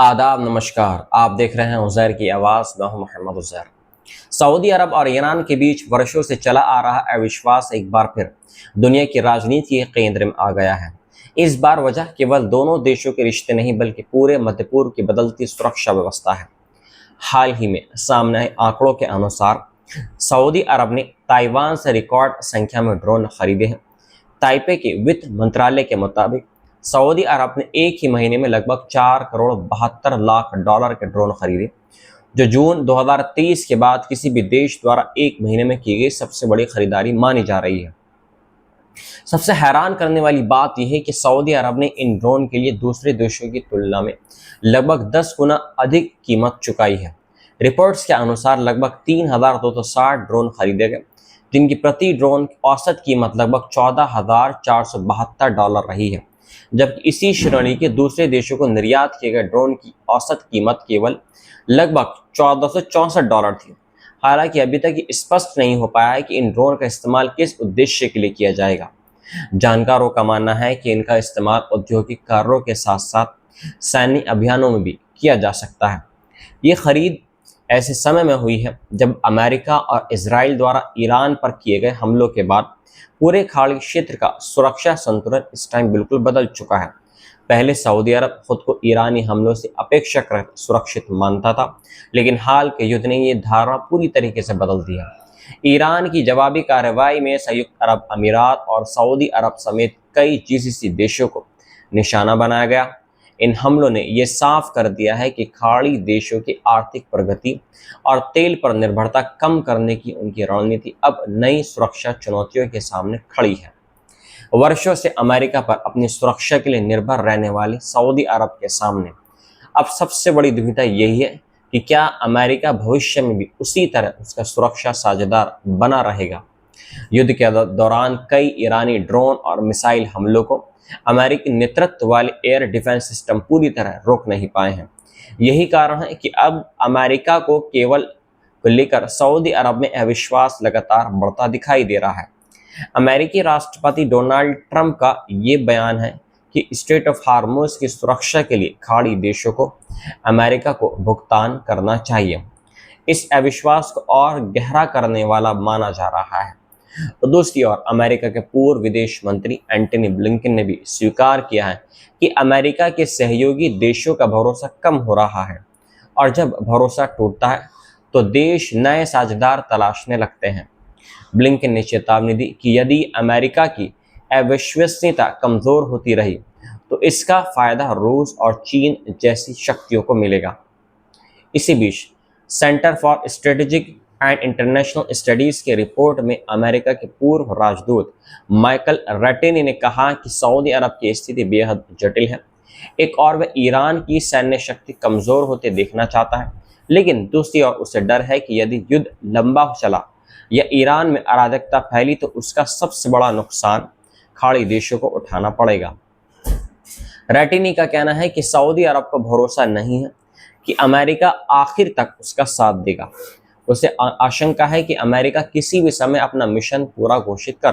आदाब नमस्कार। आप देख रहे हैं उज़ैर की आवाज़। मैं हूं मोहम्मद उज़ैर। सऊदी अरब और ईरान के बीच वर्षों से चला आ रहा अविश्वास एक बार फिर दुनिया की राजनीति के केंद्र में आ गया है। इस बार वजह केवल दोनों देशों के रिश्ते नहीं बल्कि पूरे मध्य पूर्व की बदलती सुरक्षा व्यवस्था है। हाल ही में सामने आए आंकड़ों के अनुसार सऊदी अरब ने ताइवान से रिकॉर्ड संख्या में ड्रोन खरीदे हैं। ताइपे के वित्त मंत्रालय के मुताबिक सऊदी अरब ने एक ही महीने में लगभग 4 करोड़ 72 लाख डॉलर के ड्रोन खरीदे, जो जून 2023 के बाद किसी भी देश द्वारा एक महीने में की गई सबसे बड़ी खरीदारी मानी जा रही है। सबसे हैरान करने वाली बात यह है कि सऊदी अरब ने इन ड्रोन के लिए दूसरे देशों की तुलना में लगभग 10 गुना अधिक कीमत चुकाई है। रिपोर्ट्स के अनुसार लगभग 3,260 ड्रोन खरीदे गए, जिनकी प्रति ड्रोन की औसत कीमत लगभग $14,472 रही है, जबकि इसी श्रेणी के दूसरे देशों को निर्यात किए गए ड्रोन की औसत कीमत केवल लगभग $1,464 थी। हालांकि अभी तक ये स्पष्ट नहीं हो पाया है कि इन ड्रोन का इस्तेमाल किस उद्देश्य के लिए किया जाएगा। जानकारों का मानना है कि इनका इस्तेमाल औद्योगिक कार्यों के साथ साथ सैन्य अभियानों में भी किया जा सकता है। ये खरीद ऐसे समय में हुई है जब अमेरिका और इजराइल द्वारा ईरान पर किए गए हमलों के बाद पूरे खाड़ी क्षेत्र का सुरक्षा संतुलन इस टाइम बिल्कुल बदल चुका है। पहले सऊदी अरब खुद को ईरानी हमलों से अपेक्षाकृत सुरक्षित मानता था, लेकिन हाल के युद्ध ने ये धारणा पूरी तरीके से बदल दी है। ईरान की जवाबी कार्रवाई में संयुक्त अरब अमीरात और सऊदी अरब समेत कई जीसीसी देशों को निशाना बनाया गया। इन हमलों ने यह साफ कर दिया है कि खाड़ी देशों की आर्थिक प्रगति और तेल पर निर्भरता कम करने की उनकी रणनीति अब नई सुरक्षा चुनौतियों के सामने खड़ी है। वर्षों से अमेरिका पर अपनी सुरक्षा के लिए निर्भर रहने वाली सऊदी अरब के सामने अब सबसे बड़ी दुविधा यही है कि क्या अमेरिका भविष्य में भी उसी तरह उसका सुरक्षा साझेदार बना रहेगा। युद्ध के दौरान कई ईरानी ड्रोन और मिसाइल हमलों को अमेरिकी नेतृत्व वाले एयर डिफेंस सिस्टम पूरी तरह रोक नहीं पाए हैं। यही कारण है कि अब अमेरिका को लेकर सऊदी अरब में अविश्वास लगातार बढ़ता दिखाई दे रहा है। अमेरिकी राष्ट्रपति डोनाल्ड ट्रंप का ये बयान है कि स्ट्रेट ऑफ हार्मुज की सुरक्षा के लिए खाड़ी देशों को अमेरिका को भुगतान करना चाहिए। इस अविश्वास को और गहरा करने वाला माना जा रहा है। तो दूसरी ओर अमेरिका के पूर्व विदेश मंत्री एंटनी ब्लिंकन ने भी स्वीकार किया है कि अमेरिका के सहयोगी देशों का भरोसा कम हो रहा है, और जब भरोसा टूटता है तो देश नए साझेदार तलाशने लगते हैं। ब्लिंकन ने चेतावनी दी कि यदि अमेरिका की अविश्वसनीयता कमजोर होती रही तो इसका फायदा रूस और चीन जैसी शक्तियों को मिलेगा। इसी बीच centre for strategic and international studies के रिपोर्ट में अमेरिका के पूर्व राजदूत माइकल रैटिनी ने कहा कि सऊदी अरब की स्थिति बेहद जटिल है। एक और वह ईरान की सैन्य शक्ति कमजोर होते देखना चाहता है, लेकिन दूसरी ओर उसे डर है कि यदि युद्ध लंबा चला या ईरान में अराजकता फैली तो उसका सबसे बड़ा नुकसान खाड़ी देशों को उठाना पड़ेगा। रैटिनी का कहना है कि सऊदी अरब को भरोसा नहीं है कि अमेरिका आखिर तक उसका साथ देगा। उसे आशंका है कि अमेरिका किसी भी समय अपना मिशन पूरा घोषित कर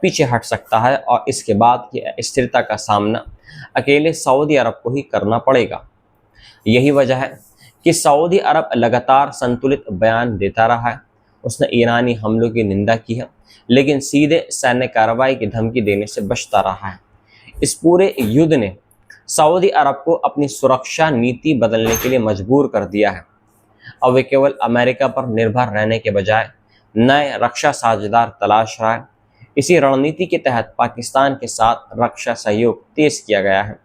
पीछे हट सकता है और इसके बाद की अस्थिरता का सामना अकेले सऊदी अरब को ही करना पड़ेगा। यही वजह है कि सऊदी अरब लगातार संतुलित बयान देता रहा है। उसने ईरानी हमलों की निंदा की है, लेकिन सीधे सैन्य कार्रवाई की धमकी देने से बचता रहा है। इस पूरे युद्ध ने सऊदी अरब को अपनी सुरक्षा नीति बदलने के लिए मजबूर कर दिया है। अब वे केवल अमेरिका पर निर्भर रहने के बजाय नए रक्षा साझेदार तलाश रहा है। इसी रणनीति के तहत पाकिस्तान के साथ रक्षा सहयोग तेज किया गया है।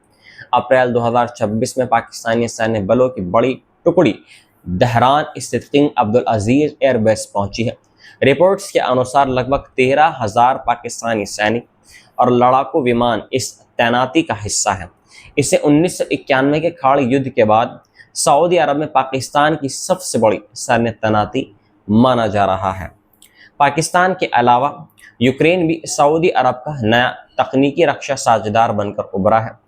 अप्रैल 2026 में पाकिस्तानी सैन्य बलों की बड़ी टुकड़ी दहरान स्थित किंग अब्दुल अजीज एयरबेस पहुंची है। रिपोर्ट्स के अनुसार लगभग 13,000 पाकिस्तानी सैनिक और लड़ाकू विमान इस तैनाती का हिस्सा है। इसे 1991 के खाड़ी युद्ध के बाद सऊदी अरब में पाकिस्तान की सबसे बड़ी सैन्य तैनाती माना जा रहा है। पाकिस्तान के अलावा यूक्रेन भी सऊदी अरब का नया तकनीकी रक्षा साझेदार बनकर उभरा है।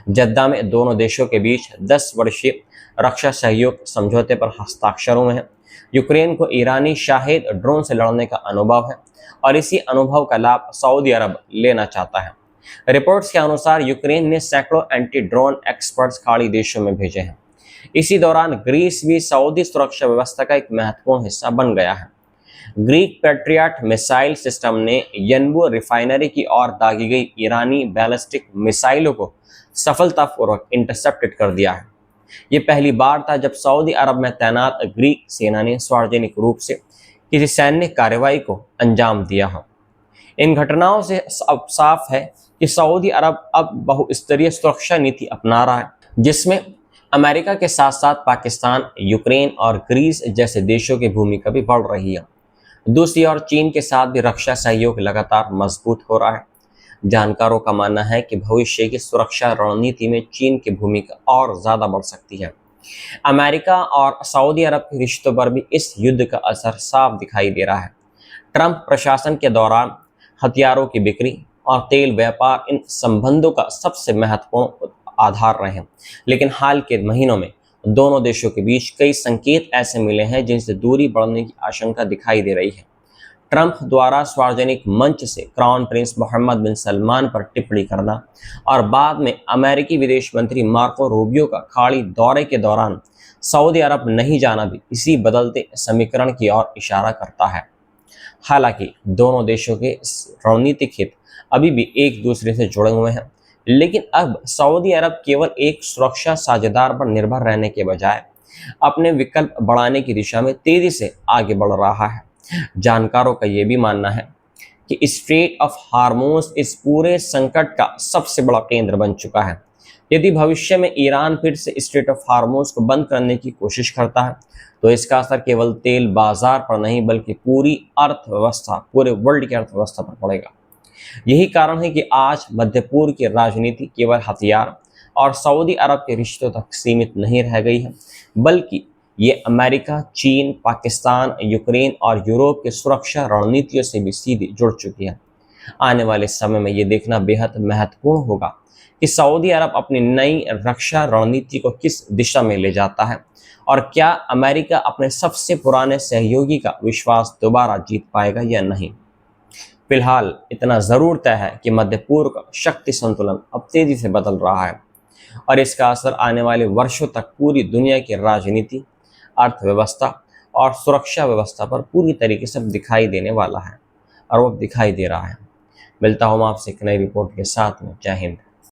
जद्दा में दोनों देशों के बीच 10 वर्षीय रक्षा सहयोग समझौते पर हस्ताक्षर हुए हैं। यूक्रेन को ईरानी शाहिद ड्रोन से लड़ने का अनुभव है और इसी अनुभव का लाभ सऊदी अरब लेना चाहता है। रिपोर्ट्स के अनुसार यूक्रेन ने सैकड़ों एंटी ड्रोन एक्सपर्ट्स खाड़ी देशों में भेजे हैं। इसी दौरान ग्रीस भी सऊदी सुरक्षा व्यवस्था का एक महत्वपूर्ण हिस्सा बन गया है। ग्रीक पैट्रियट मिसाइल सिस्टम ने यन्बो रिफाइनरी की ओर दागी गई ईरानी बैलिस्टिक मिसाइलों को सफलतापूर्वक इंटरसेप्टेड कर दिया है। ये पहली बार था जब सऊदी अरब में तैनात ग्रीक सेना ने सार्वजनिक रूप से किसी सैन्य कार्रवाई को अंजाम दिया हो। इन घटनाओं से अब साफ है कि सऊदी अरब अब बहुस्तरीय सुरक्षा नीति अपना रहा है, जिसमें अमेरिका के साथ साथ पाकिस्तान, यूक्रेन और ग्रीस जैसे देशों की भूमिका भी बढ़ रही है। दूसरी ओर चीन के साथ भी रक्षा सहयोग लगातार मजबूत हो रहा है। जानकारों का मानना है कि भविष्य की सुरक्षा रणनीति में चीन की भूमिका और ज्यादा बढ़ सकती है। अमेरिका और सऊदी अरब के रिश्तों पर भी इस युद्ध का असर साफ दिखाई दे रहा है। ट्रंप प्रशासन के दौरान हथियारों की बिक्री और तेल व्यापार इन संबंधों का सबसे महत्वपूर्ण आधार रहे हैं, लेकिन हाल के महीनों में दोनों देशों के बीच कई संकेत ऐसे मिले हैं जिनसे दूरी बढ़ने की आशंका दिखाई दे रही है। ट्रंप द्वारा सार्वजनिक मंच से क्राउन प्रिंस मोहम्मद बिन सलमान पर टिप्पणी करना और बाद में अमेरिकी विदेश मंत्री मार्को रूबियो का खाड़ी दौरे के दौरान सऊदी अरब नहीं जाना भी इसी बदलते समीकरण की ओर इशारा करता है। हालांकि दोनों देशों के रणनीतिक हित अभी भी एक दूसरे से जुड़े हुए हैं, लेकिन अब सऊदी अरब केवल एक सुरक्षा साझेदार पर निर्भर रहने के बजाय अपने विकल्प बढ़ाने की दिशा में तेजी से आगे बढ़ रहा है। जानकारों का यह भी मानना है कि स्ट्रेट ऑफ हार्मोज इस पूरे संकट का सबसे बड़ा केंद्र बन चुका है। यदि भविष्य में ईरान फिर से स्ट्रेट ऑफ हार्मोज को बंद करने की कोशिश करता है तो इसका असर केवल तेल बाजार पर नहीं बल्कि पूरी अर्थव्यवस्था, पूरे वर्ल्ड की अर्थव्यवस्था पर पड़ेगा। यही कारण है कि आज मध्य पूर्व की राजनीति केवल हथियार और सऊदी अरब के रिश्तों तक सीमित नहीं रह गई है, बल्कि ये अमेरिका, चीन, पाकिस्तान, यूक्रेन और यूरोप की सुरक्षा रणनीतियों से भी सीधे जुड़ चुकी है। आने वाले समय में ये देखना बेहद महत्वपूर्ण होगा कि सऊदी अरब अपनी नई रक्षा रणनीति को किस दिशा में ले जाता है और क्या अमेरिका अपने सबसे पुराने सहयोगी का विश्वास दोबारा जीत पाएगा या नहीं। फिलहाल इतना जरूर तय है कि मध्य पूर्व का शक्ति संतुलन अब तेजी से बदल रहा है और इसका असर आने वाले वर्षों तक पूरी दुनिया की राजनीति, अर्थव्यवस्था और सुरक्षा व्यवस्था पर पूरी तरीके से दिखाई देने वाला है और वो दिखाई दे रहा है। मिलता हूँ आपसे एक नई रिपोर्ट के साथ में। जय हिंद।